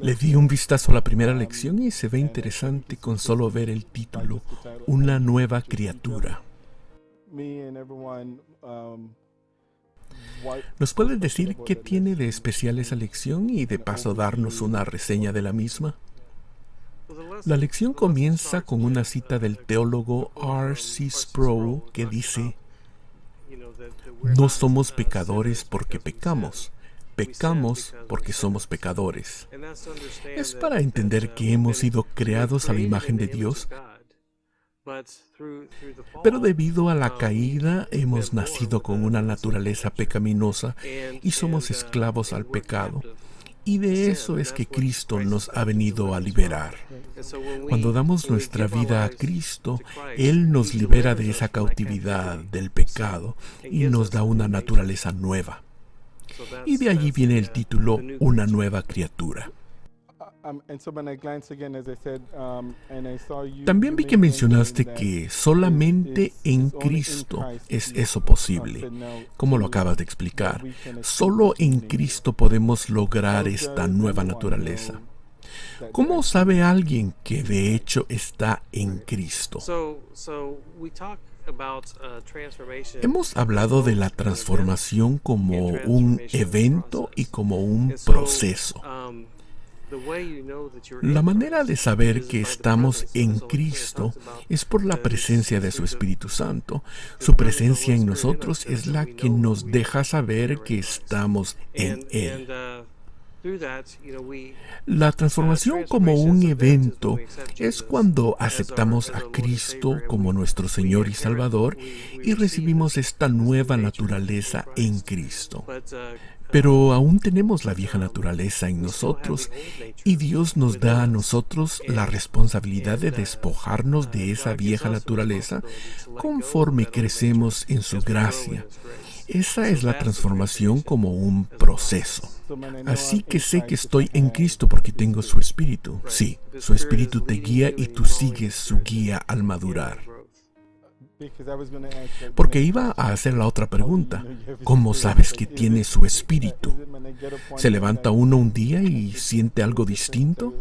Le di un vistazo a la primera lección y se ve interesante con solo ver el título, Una nueva criatura. ¿Nos puedes decir qué tiene de especial esa lección y de paso darnos una reseña de la misma? La lección comienza con una cita del teólogo R.C. Sproul que dice: no somos pecadores porque pecamos, pecamos porque somos pecadores. Es para entender que hemos sido creados a la imagen de Dios, pero debido a la caída hemos nacido con una naturaleza pecaminosa y somos esclavos al pecado. Y de eso es que Cristo nos ha venido a liberar. Cuando damos nuestra vida a Cristo, Él nos libera de esa cautividad del pecado y nos da una naturaleza nueva. Y de allí viene el título, Una nueva criatura. También vi que mencionaste que solamente en Cristo es eso posible, como lo acabas de explicar. Solo en Cristo podemos lograr esta nueva naturaleza. ¿Cómo sabe alguien que de hecho está en Cristo? Hemos hablado de la transformación como un evento y como un proceso. La manera de saber que estamos en Cristo es por la presencia de su Espíritu Santo. Su presencia en nosotros es la que nos deja saber que estamos en Él. La transformación como un evento es cuando aceptamos a Cristo como nuestro Señor y Salvador y recibimos esta nueva naturaleza en Cristo. Pero aún tenemos la vieja naturaleza en nosotros y Dios nos da a nosotros la responsabilidad de despojarnos de esa vieja naturaleza conforme crecemos en su gracia. Esa es la transformación como un proceso. Así que sé que estoy en Cristo porque tengo su Espíritu. Sí, su Espíritu te guía y tú sigues su guía al madurar. Porque iba a hacer la otra pregunta. ¿Cómo sabes que tiene su espíritu? ¿Se levanta uno un día y siente algo distinto?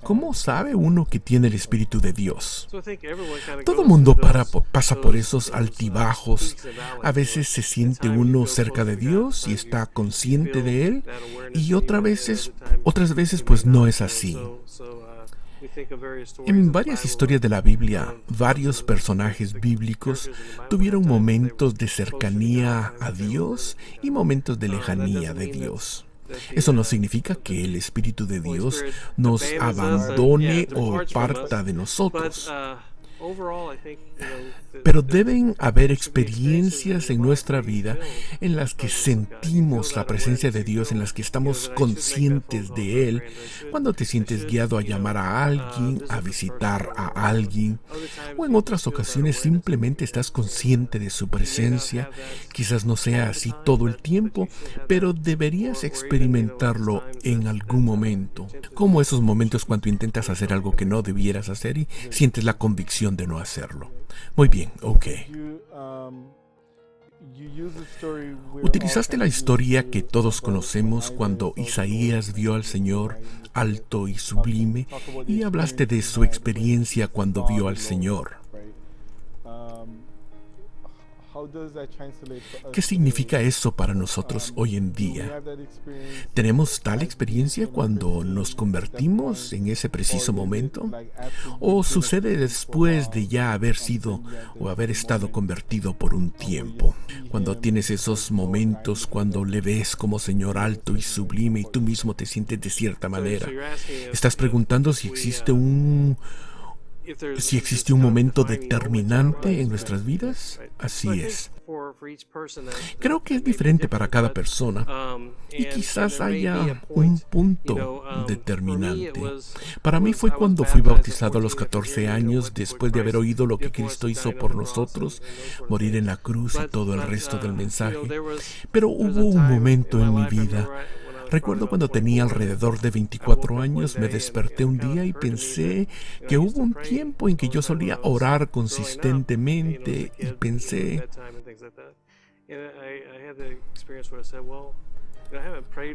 ¿Cómo sabe uno que tiene el Espíritu de Dios? Todo mundo pasa por esos altibajos. A veces se siente uno cerca de Dios y está consciente de Él, y otras veces pues no es así. En varias historias de la Biblia, varios personajes bíblicos tuvieron momentos de cercanía a Dios y momentos de lejanía de Dios. Eso no significa que el Espíritu de Dios nos abandone o parta de nosotros. Pero deben haber experiencias en nuestra vida en las que sentimos la presencia de Dios, en las que estamos conscientes de Él. Cuando te sientes guiado a llamar a alguien, a visitar a alguien, o en otras ocasiones simplemente estás consciente de su presencia. Quizás no sea así todo el tiempo, pero deberías experimentarlo en algún momento. Como esos momentos cuando intentas hacer algo que no debieras hacer y sientes la convicción de no hacerlo. Muy bien, ok. Utilizaste la historia que todos conocemos cuando Isaías vio al Señor alto y sublime y hablaste de su experiencia cuando vio al Señor. ¿Qué significa eso para nosotros hoy en día? ¿Tenemos tal experiencia cuando nos convertimos en ese preciso momento? ¿O sucede después de ya haber sido o haber estado convertido por un tiempo? Cuando tienes esos momentos, cuando le ves como Señor alto y sublime y tú mismo te sientes de cierta manera. ¿Estás preguntando si existe un momento determinante en nuestras vidas? Así es. Creo que es diferente para cada persona y quizás haya un punto determinante. Para mí fue cuando fui bautizado a los 14 años, después de haber oído lo que Cristo hizo por nosotros, morir en la cruz y todo el resto del mensaje. Pero hubo un momento en mi vida. Recuerdo cuando tenía alrededor de 24 años, me desperté un día y pensé que hubo un tiempo en que yo solía orar consistentemente y pensé,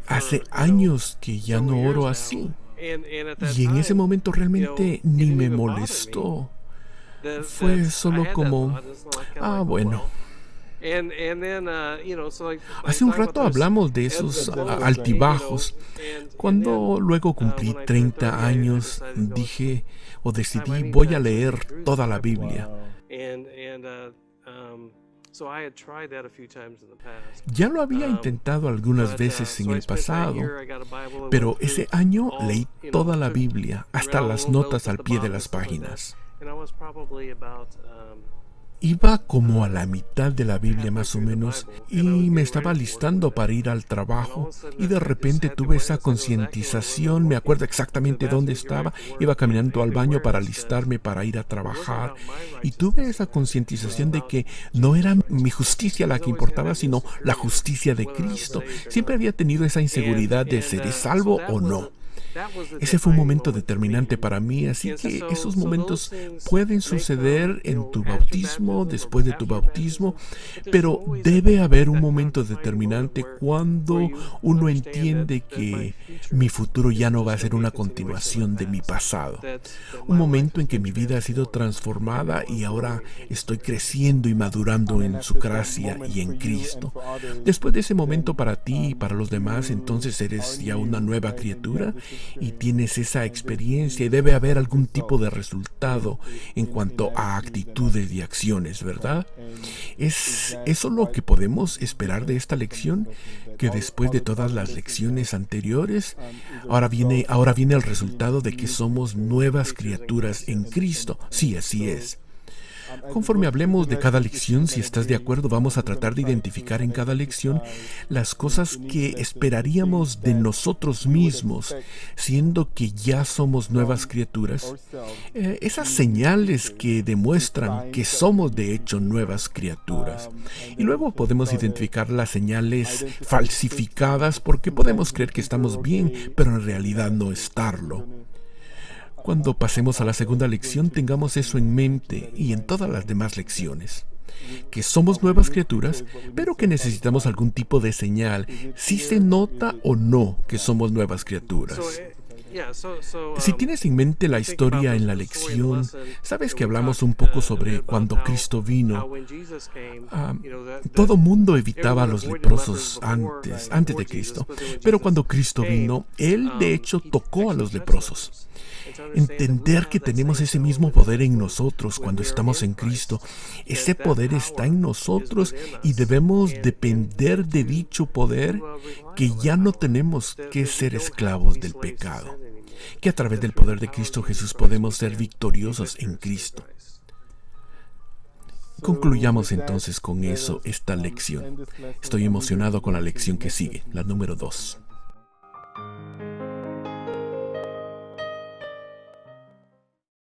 Hace años que ya no oro así. Y en ese momento realmente ni me molestó. Fue solo como, bueno. Hace un rato hablamos de esos altibajos. Cuando luego cumplí 30 años, dije o decidí, voy a leer toda la Biblia. Ya lo había intentado algunas veces en el pasado, pero ese año leí toda la Biblia, hasta las notas al pie de las páginas. Iba como a la mitad de la Biblia más o menos y me estaba listando para ir al trabajo y de repente tuve esa concientización, me acuerdo exactamente dónde estaba, iba caminando al baño para alistarme para ir a trabajar y tuve esa concientización de que no era mi justicia la que importaba, sino la justicia de Cristo. Siempre había tenido esa inseguridad de ¿seré salvo o no? Ese fue un momento determinante para mí, así que esos momentos pueden suceder en tu bautismo, después de tu bautismo, pero debe haber un momento determinante cuando uno entiende que mi futuro ya no va a ser una continuación de mi pasado. Un momento en que mi vida ha sido transformada y ahora estoy creciendo y madurando en su gracia y en Cristo. Después de ese momento para ti y para los demás, entonces eres ya una nueva criatura y tienes esa experiencia y debe haber algún tipo de resultado en cuanto a actitudes y acciones, ¿verdad? ¿Es eso lo que podemos esperar de esta lección? Que después de todas las lecciones anteriores, ahora viene el resultado de que somos nuevas criaturas en Cristo. Sí, así es. Conforme hablemos de cada lección, si estás de acuerdo, vamos a tratar de identificar en cada lección las cosas que esperaríamos de nosotros mismos, siendo que ya somos nuevas criaturas. Esas señales que demuestran que somos de hecho nuevas criaturas. Y luego podemos identificar las señales falsificadas porque podemos creer que estamos bien, pero en realidad no estarlo. Cuando pasemos a la segunda lección, tengamos eso en mente y en todas las demás lecciones. Que somos nuevas criaturas, pero que necesitamos algún tipo de señal, si se nota o no que somos nuevas criaturas. Si tienes en mente la historia en la lección, sabes que hablamos un poco sobre cuando Cristo vino. Todo mundo evitaba a los leprosos antes de Cristo, pero cuando Cristo vino, Él de hecho tocó a los leprosos. Entender que tenemos ese mismo poder en nosotros cuando estamos en Cristo. Ese poder está en nosotros y debemos depender de dicho poder, que ya no tenemos que ser esclavos del pecado. Que a través del poder de Cristo Jesús podemos ser victoriosos en Cristo. Concluyamos entonces con eso esta lección. Estoy emocionado con la lección que sigue, la número 2.